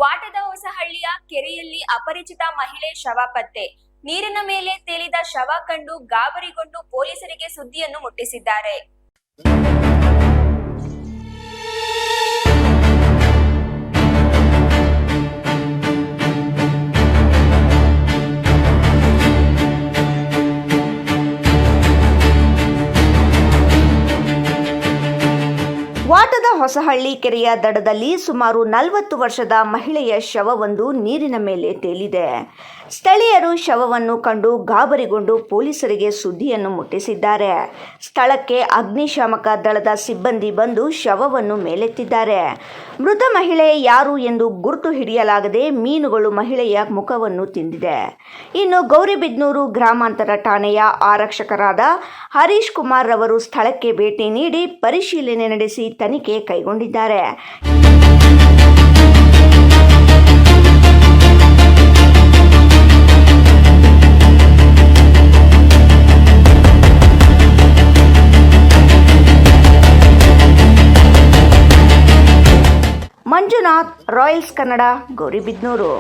ವಾಟದ ಹೊಸಹಳ್ಳಿಯ ಕೆರೆಯಲ್ಲಿ ಅಪರಿಚಿತ ಮಹಿಳೆ ಶವ ಪತ್ತೆ. ನೀರಿನ ಮೇಲೆ ತೇಲಿದ ಶವ ಕಂಡು ಗಾಬರಿಗೊಂಡು ಪೊಲೀಸರಿಗೆ ಸುದ್ದಿಯನ್ನು ಮುಟ್ಟಿಸಿದ್ದಾರೆ. ವಾಟದ ಹೊಸಹಳ್ಳಿ ಕೆರೆಯ ದಡದಲ್ಲಿ ಸುಮಾರು 40 ವರ್ಷದ ಮಹಿಳೆಯ ಶವವೊಂದು ನೀರಿನ ಮೇಲೆ ತೇಲಿದೆ. ಸ್ಥಳೀಯರು ಶವವನ್ನು ಕಂಡು ಗಾಬರಿಗೊಂಡು ಪೊಲೀಸರಿಗೆ ಸುದ್ದಿಯನ್ನು ಮುಟ್ಟಿಸಿದ್ದಾರೆ. ಸ್ಥಳಕ್ಕೆ ಅಗ್ನಿಶಾಮಕ ದಳದ ಸಿಬ್ಬಂದಿ ಬಂದು ಶವವನ್ನು ಮೇಲೆತ್ತಿದ್ದಾರೆ. ಮೃತ ಮಹಿಳೆ ಯಾರು ಎಂದು ಗುರುತು ಹಿಡಿಯಲಾಗದೆ ಮೀನುಗಳು ಮಹಿಳೆಯ ಮುಖವನ್ನು ತಿಂದಿದೆ. ಇನ್ನು ಗೌರಿಬಿದನೂರು ಗ್ರಾಮಾಂತರ ಠಾಣೆಯ ಆರಕ್ಷಕರಾದ ಹರೀಶ್ ಕುಮಾರ್ ರವರು ಸ್ಥಳಕ್ಕೆ ಭೇಟಿ ನೀಡಿ ಪರಿಶೀಲನೆ ನಡೆಸಿ ತನಿಖೆ ಕೈಗೊಂಡಿದ್ದಾರೆ. ಮಂಜುನಾಥ್, ರಾಯಲ್ಸ್ ಕನ್ನಡ, ಗೌರಿಬಿದನೂರು.